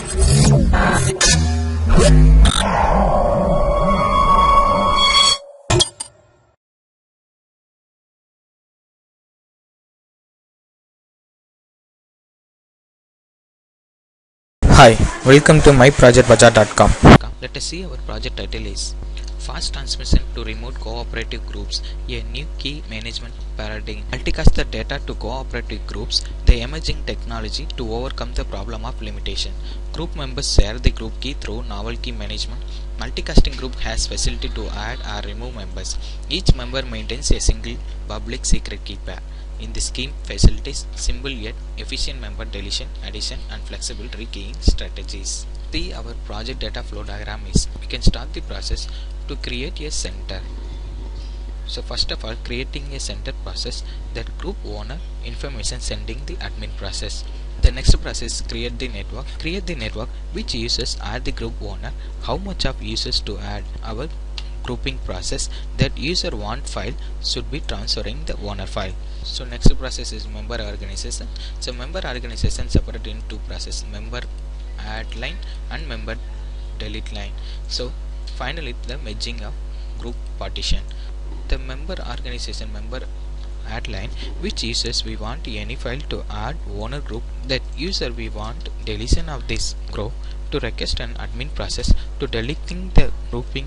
Hi, welcome to myprojectbazaar.com. Let us see our project title is Fast Transmission to Remote Cooperative Groups, a New Key Management Paradigm. Multicast the data to cooperative groups, the emerging technology to overcome the problem of limitation. Group members share the group key through novel key management. Multicasting group has facility to add or remove members. Each member maintains a single public secret key pair. In this scheme facilitates simple yet efficient member deletion, addition and flexible rekeying strategies. See our project data flow diagram is, we can start the process to create a center. So first of all, creating a center process, that group owner information sending the admin process. The next process, create the network which users are the group owner, how much of users to add, our grouping process, that user want file should be transferring the owner file. So next process is member organization. So member organization separated in two processes, member add line and member delete line. So finally the merging of group partition. The member organization, member add line, which users we want any file to add owner group, that user we want deletion of this group to request an admin process to deleting the grouping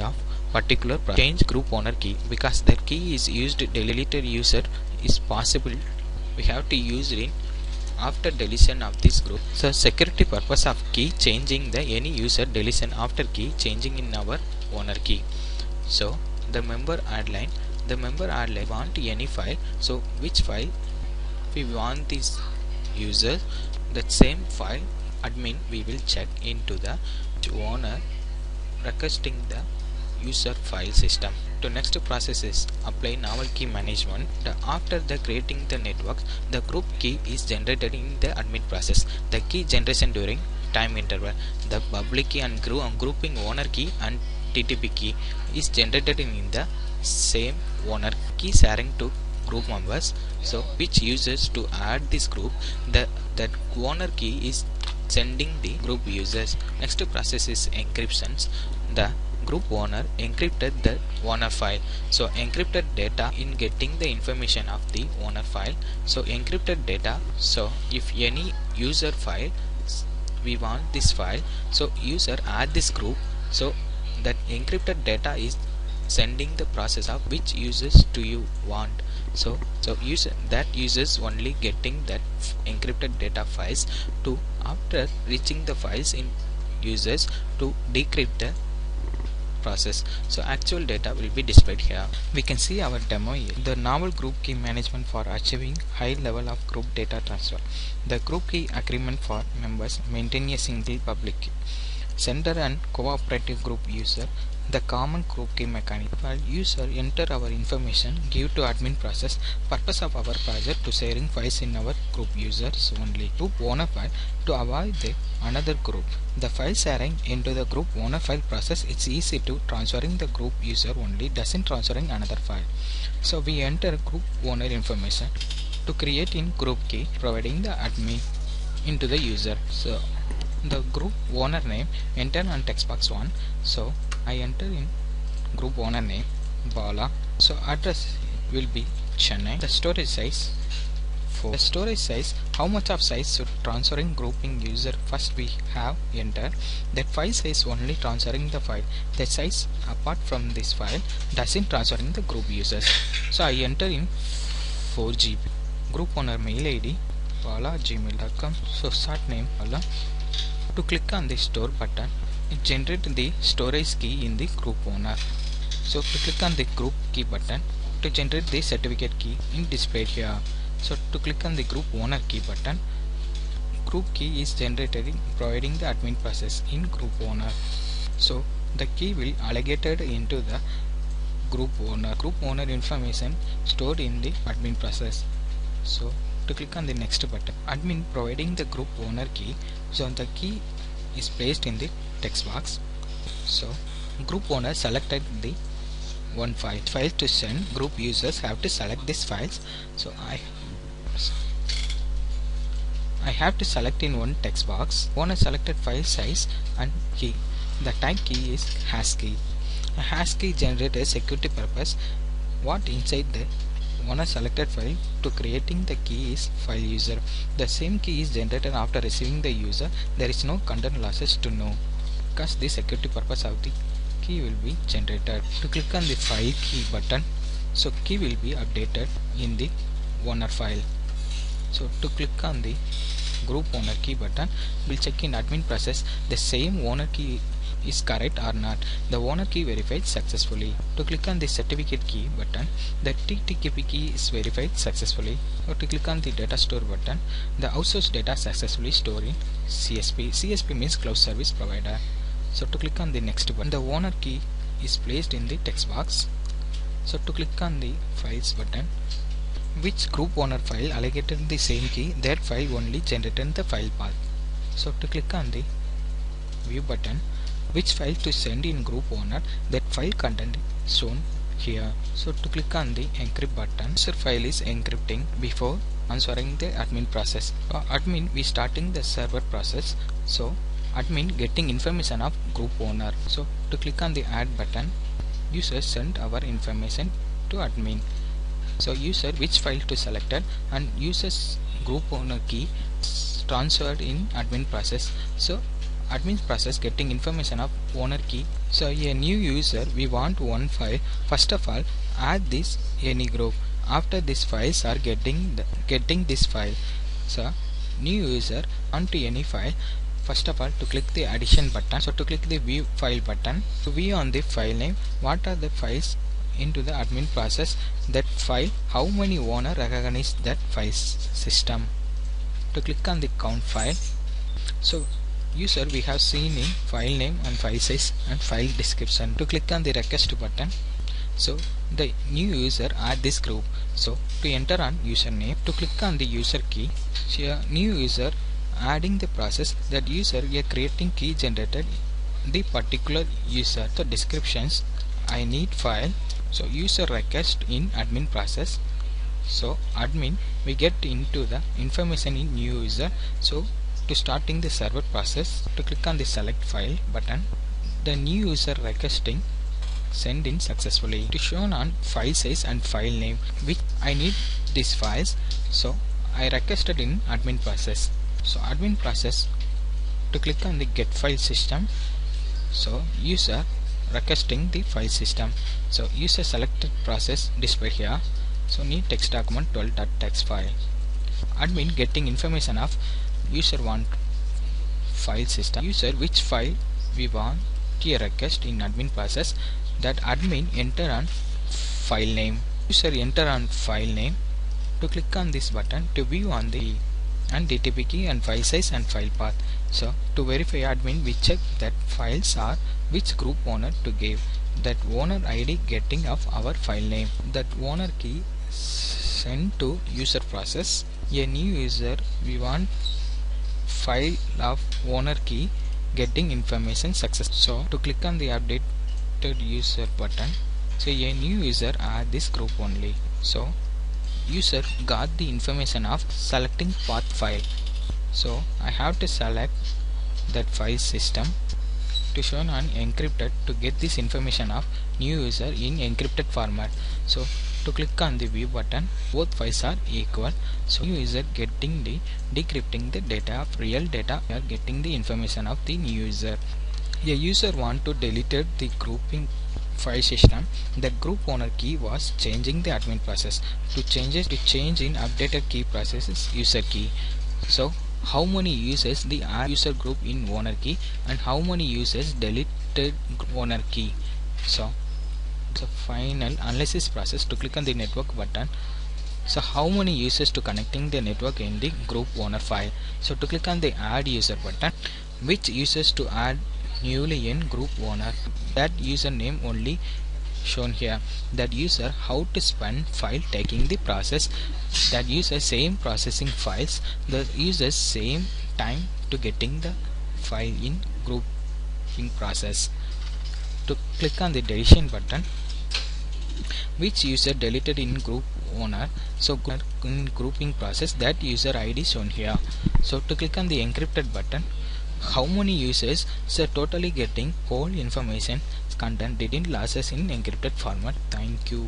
of particular process. Change group owner key, because that key is used deleted user is possible, we have to use it after deletion of this group. So security purpose of key changing the any user deletion after key changing in our owner key. So the member add line, want any file, so which file we want this user, that same file admin we will check into the owner requesting the user file system. The next process is apply novel key management. After the creating the network, the group key is generated in the admin process. The key generation during time interval, the public key and grouping owner key and TTP key is generated in the same owner key sharing to group members. So which users to add this group, that owner key is sending the group users. Next process is encryptions. The group owner encrypted the owner file, so encrypted data in getting the information of the owner file. So encrypted data, so if any user file we want this file, so user add this group, so that encrypted data is sending the process of which users do you want. So users only getting that encrypted data files to, after reaching the files in users to decrypt the process. So actual data will be displayed here. We can see our demo here. The novel group key management for achieving high level of group data transfer. The group key agreement for members maintain a single public key. Sender and cooperative group user, the common group key mechanism. While user enter our information, give to admin process. Purpose of our project to sharing files in our group users only. Group owner file to avoid the another group. The file sharing into the group owner file process, it's easy to transferring the group user only, doesn't transferring another file. So we enter group owner information to create in group key, providing the admin into the user. So the group owner name, enter on text box 1. So I enter in group owner name Bala. So address will be Chennai. The storage size 4. The storage size, how much of size should transferring grouping user, first we have enter that file size only transferring the file, the size apart from this file doesn't transferring the group users. So I enter in 4 GB. Group owner mail ID bala@gmail.com. So start name Bala. To click on the store button, it generates the storage key in the group owner. So to click on the group key button to generate the certificate key in displayed here. So to click on the group owner key button, group key is generated in providing the admin process in group owner. So the key will allocated into the group owner information stored in the admin process. So to click on the next button, admin providing the group owner key, so the key is placed in the text box. So group owner selected the one file to send, group users have to select these files. So I have to select in one text box owner selected file size and key. The type key is hash key. A hash key generates a security purpose. What inside the owner selected file to creating the key is file user. The same key is generated after receiving the user. There is no content losses to know because the security purpose of the key will be generated. To click on the file key button, so key will be updated in the owner file. So to click on the group owner key button, we'll check in admin process the same owner key is correct or not. The owner key verified successfully. To click on the certificate key button, the TTKP key is verified successfully. Or to click on the data store button, the outsourced data successfully stored in CSP. CSP means cloud service provider. So to click on the next button, the owner key is placed in the text box. So to click on the files button, which group owner file allocated the same key, that file only generated the file path. So to click on the view button, which file to send in group owner, that file content is shown here. So to click on the encrypt button, user file is encrypting before answering the admin process. Admin we starting the server process, so admin getting information of group owner. So to click on the add button, user send our information to admin. So user which file to selected and user's group owner key transferred in admin process. So admin process getting information of owner key. So a new user we want one file. First of all, add this any group. After these files are getting this file. So new user onto any file. First of all, to click the addition button. So to click the view file button, to view on the file name, what are the files into the admin process, that file, how many owner recognize that file system. To click on the count file, so user we have seen in file name and file size and file description. To click on the request button, so the new user add this group. So to enter on username, to click on the user key, so new user adding the process, that user we are creating key generated the particular user. So descriptions, I need file. So user request in admin process. So admin we get into the information in new user. So to starting the server process, to click on the select file button, the new user requesting send in successfully. To shown on file size and file name, which I need these files, so I requested in admin process. So admin process, to click on the get file system, so user requesting the file system. So user selected process display here. So need text document 12.txt file. Admin getting information of user want file system. User which file we want to request in admin process, that admin enter on file name. User enter on file name. To click on this button to view on the and DTP key and file size and file path. So to verify admin we check that files are which group owner to give, that owner ID getting of our file name, that owner key sent to user process. A new user we want file of owner key getting information success. So to click on the updated user button, so a new user add this group only. So user got the information of selecting path file. So I have to select that file system to shown on encrypted to get this information of new user in encrypted format. So to click on the view button, both files are equal. So new user getting the decrypting the data of real data, we are getting the information of the new user. A user want to delete the grouping file system, the group owner key was changing the admin process. To change in updated key process is user key. So how many users the user group in owner key and how many users deleted owner key. So the final analysis process, to click on the network button, so how many users to connecting the network in the group owner file. So to click on the add user button, which users to add newly in group owner, that username only shown here, that user how to spend file taking the process, that user same processing files, the user same time to getting the file in grouping process. To click on the deletion button, which user deleted in group owner. So in grouping process, that user ID shown here. So to click on the encrypted button, how many users so totally getting whole information content didn't losses in encrypted format. Thank you.